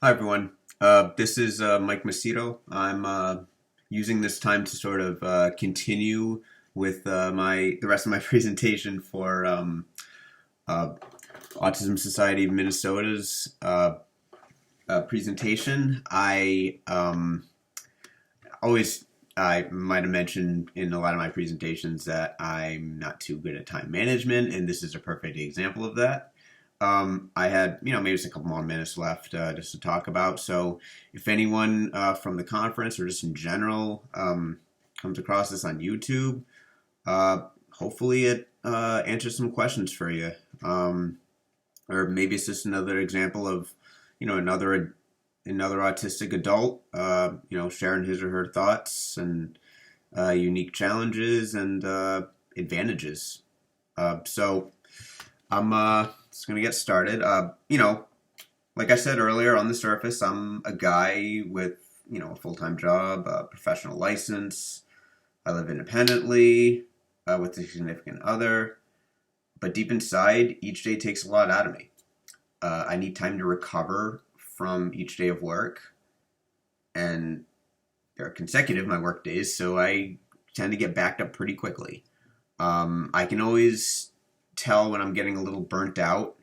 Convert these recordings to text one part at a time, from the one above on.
Hi everyone. This is Mike Macedo. I'm using this time to sort of continue with the rest of my presentation for uh, Autism Society of Minnesota's presentation. Always I might have mentioned in a lot of my presentations that I'm not too good at time management, and this is a perfect example of that. I had, maybe just a couple more minutes left just to talk about. So, if anyone from the conference or just in general comes across this on YouTube, hopefully it answers some questions for you. Or maybe it's just another example of, another autistic adult, sharing his or her thoughts and unique challenges and advantages. So I'm just gonna get started. Like I said earlier, on the surface, I'm a guy with a full-time job, a professional license. I live independently with a significant other. But deep inside, each day takes a lot out of me. I need time to recover from each day of work, and they're consecutive, my work days, so I tend to get backed up pretty quickly. I can always tell when I'm getting a little burnt out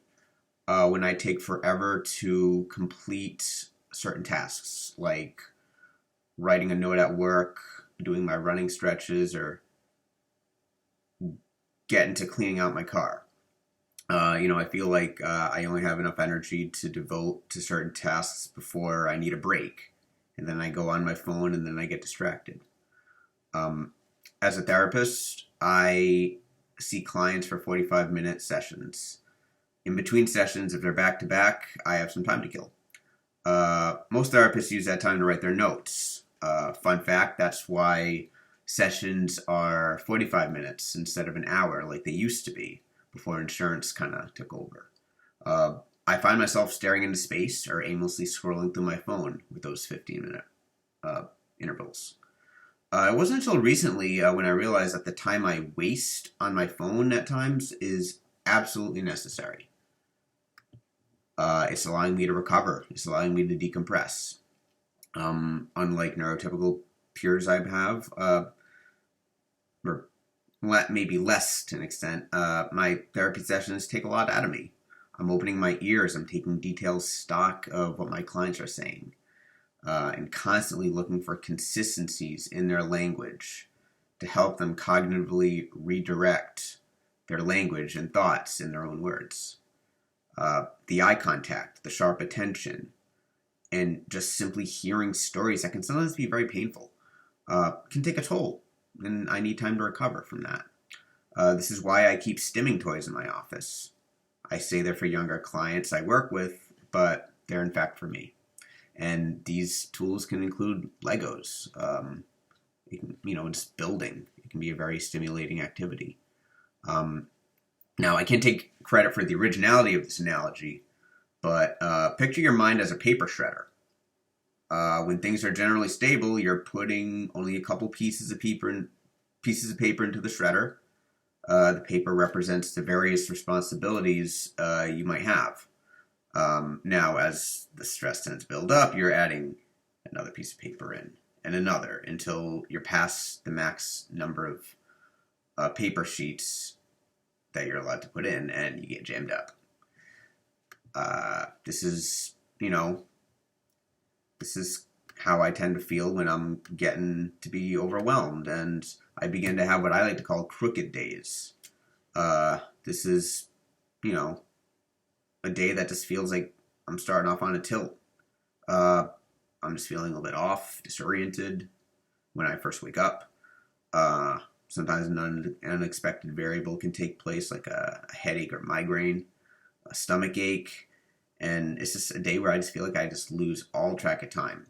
when I take forever to complete certain tasks, like writing a note at work, doing my running stretches, or getting to cleaning out my car. I feel like I only have enough energy to devote to certain tasks before I need a break. And then I go on my phone and then I get distracted. Um, as a therapist, I see clients for 45-minute sessions. In between sessions, if they're back to back, I have some time to kill. Most therapists use that time to write their notes. Fun fact, that's why sessions are 45 minutes instead of an hour like they used to be before insurance kind of took over. I find myself staring into space or aimlessly scrolling through my phone with those 15-minute intervals. It wasn't until recently when I realized that the time I waste on my phone at times is absolutely necessary. It's allowing me to recover. It's allowing me to decompress. Unlike neurotypical peers I have, or maybe less to an extent, my therapy sessions take a lot out of me. I'm opening my ears. I'm taking detailed stock of what my clients are saying, and constantly looking for consistencies in their language to help them cognitively redirect their language and thoughts in their own words. The eye contact, the sharp attention, and just simply hearing stories that can sometimes be very painful can take a toll, and I need time to recover from that. This is why I keep stimming toys in my office. I say they're for younger clients I work with, but they're in fact for me. And these tools can include Legos. Just building. It can be a very stimulating activity. Now, I can't take credit for the originality of this analogy, but picture your mind as a paper shredder. When things are generally stable, you're putting only a couple pieces of paper into the shredder. The paper represents the various responsibilities you might have. Now, as the stress tends to build up, you're adding another piece of paper in, and another, until you're past the max number of paper sheets that you're allowed to put in, and you get jammed up. This is how I tend to feel when I'm getting to be overwhelmed, and I begin to have what I like to call crooked days. This is, a day that just feels like I'm starting off on a tilt. I'm just feeling a little bit off, disoriented when I first wake up. Sometimes an unexpected variable can take place, like a headache or migraine, a stomach ache, and it's just a day where I just feel like I just lose all track of time.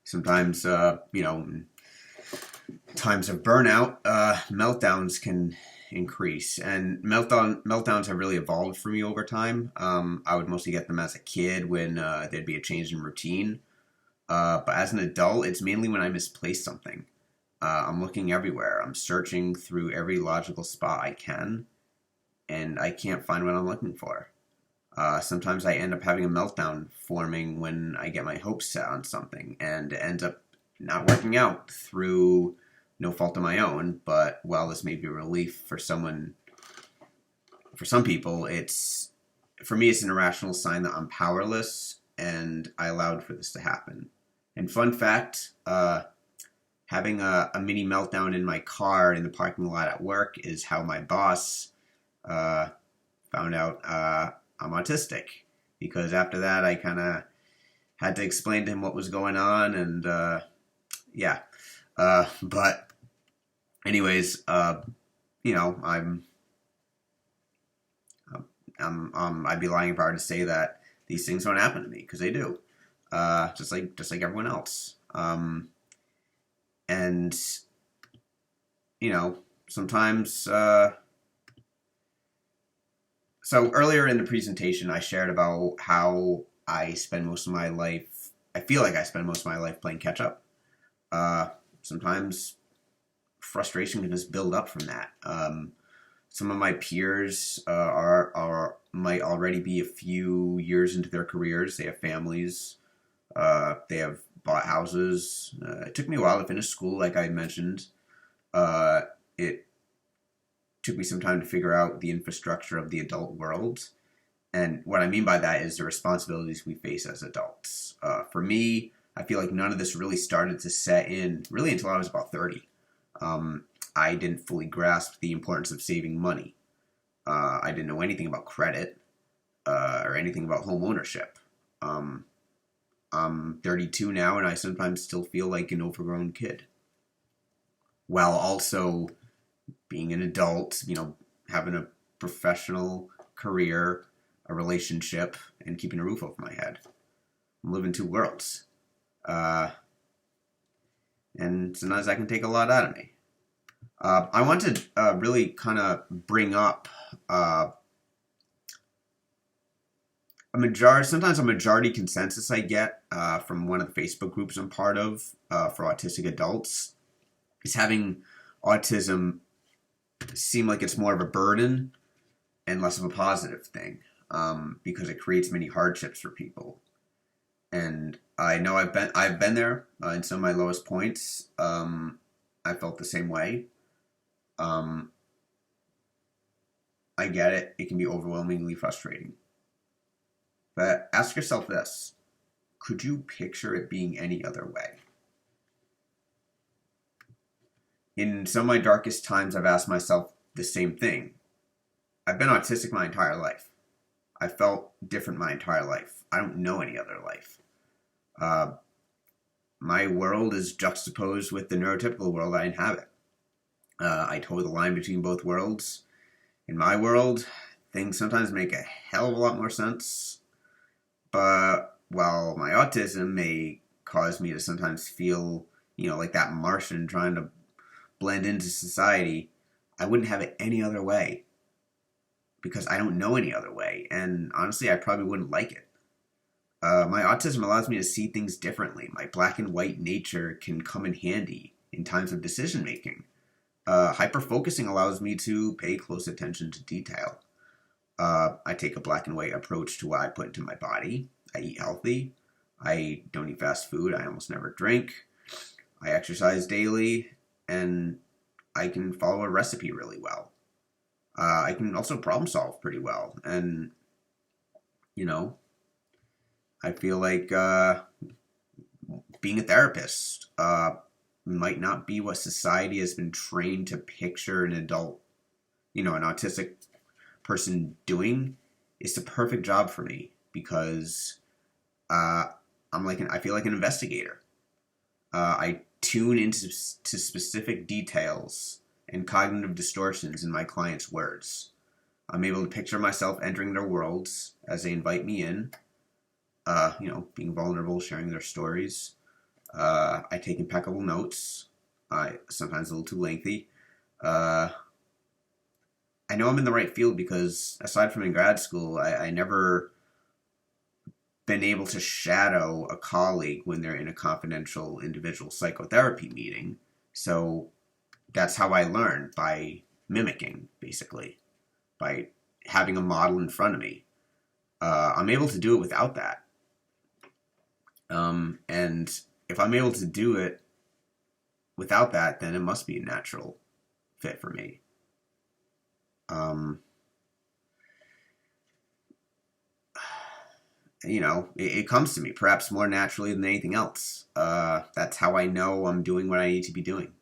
Sometimes, times of burnout, meltdowns can increase, and meltdowns have really evolved for me over time. I would mostly get them as a kid when there'd be a change in routine, but as an adult, it's mainly when I misplace something. I'm looking everywhere. I'm searching through every logical spot I can, and I can't find what I'm looking for. Sometimes I end up having a meltdown forming when I get my hopes set on something, and it ends up not working out through no fault of my own. But while this may be a relief for some people, for me, it's an irrational sign that I'm powerless, and I allowed for this to happen. And fun fact, having a mini meltdown in my car in the parking lot at work is how my boss found out I'm autistic. Because after that, I kind of had to explain to him what was going on, and yeah. But anyways, I'd be lying if I were to say that these things don't happen to me, because they do. Just like everyone else. And sometimes. So earlier in the presentation, I shared about how I spend most of my life. I feel like I spend most of my life playing catch up. Sometimes frustration can just build up from that. Some of my peers might already be a few years into their careers. They have families. They have bought houses. It took me a while to finish school, like I mentioned. It took me some time to figure out the infrastructure of the adult world. And what I mean by that is the responsibilities we face as adults. For me, I feel like none of this really started to set in really until I was about 30. I didn't fully grasp the importance of saving money. I didn't know anything about credit or anything about home ownership. I'm 32 now, and I sometimes still feel like an overgrown kid, while also being an adult, having a professional career, a relationship, and keeping a roof over my head. I'm living two worlds. And sometimes that can take a lot out of me. I want to really kind of bring up sometimes a majority consensus I get from one of the Facebook groups I'm part of for autistic adults is having autism seem like it's more of a burden and less of a positive thing, because it creates many hardships for people. And I know I've been there in some of my lowest points. I felt the same way. I get it. It can be overwhelmingly frustrating. But ask yourself this: could you picture it being any other way? In some of my darkest times, I've asked myself the same thing. I've been autistic my entire life. I felt different my entire life. I don't know any other life. My world is juxtaposed with the neurotypical world I inhabit. I toe the line between both worlds. In my world, things sometimes make a hell of a lot more sense. But while my autism may cause me to sometimes feel, like that Martian trying to blend into society, I wouldn't have it any other way, because I don't know any other way, and honestly, I probably wouldn't like it. My autism allows me to see things differently. My black and white nature can come in handy in times of decision making. Hyper-focusing allows me to pay close attention to detail. I take a black and white approach to what I put into my body. I eat healthy. I don't eat fast food. I almost never drink. I exercise daily, and I can follow a recipe really well. I can also problem solve pretty well, and I feel like being a therapist might not be what society has been trained to picture an adult, an autistic person doing. It's the perfect job for me, because I feel like an investigator. I tune into specific details and cognitive distortions in my clients' words. I'm able to picture myself entering their worlds as they invite me in, being vulnerable, sharing their stories. I take impeccable notes, sometimes a little too lengthy. I know I'm in the right field because, aside from in grad school, I never been able to shadow a colleague when they're in a confidential individual psychotherapy meeting. So that's how I learn, by mimicking, basically, by having a model in front of me. I'm able to do it without that. And if I'm able to do it without that, then it must be a natural fit for me. It comes to me perhaps more naturally than anything else. That's how I know I'm doing what I need to be doing.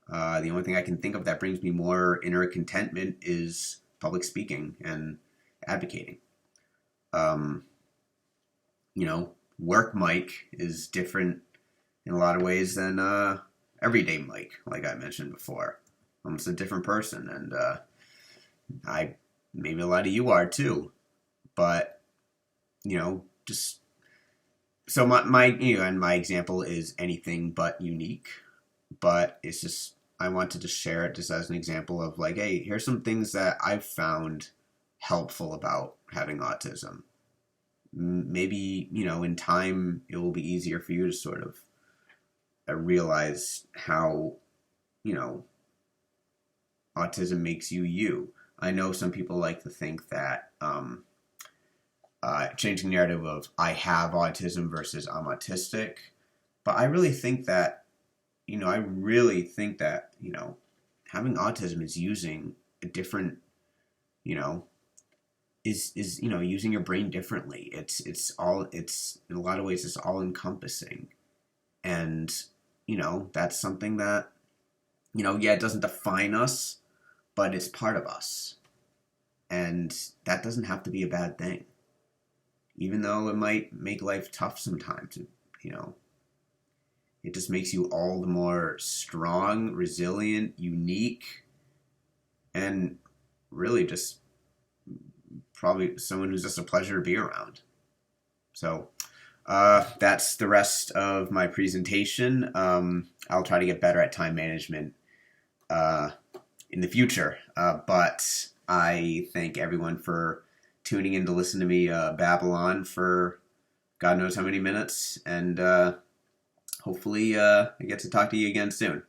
The only thing I can think of that brings me more inner contentment is public speaking and advocating. Work Mike is different in a lot of ways than everyday Mike, like I mentioned before. I'm just a different person, and I maybe a lot of you are too. But just so my example is anything but unique, but it's just I wanted to share it just as an example of like, hey, here's some things that I've found helpful about having autism. Maybe in time it will be easier for you to sort of realize how autism makes you you. I know some people like to think that changing the narrative of I have autism versus I'm autistic, but I really think that having autism is using a different is using your brain differently. It's in a lot of ways it's all encompassing, and that's something that it doesn't define us, but it's part of us, and that doesn't have to be a bad thing, even though it might make life tough sometimes. It just makes you all the more strong, resilient, unique, and really just probably someone who's just a pleasure to be around. So that's the rest of my presentation. I'll try to get better at time management in the future. But I thank everyone for tuning in to listen to me babble on for God knows how many minutes. And hopefully I get to talk to you again soon.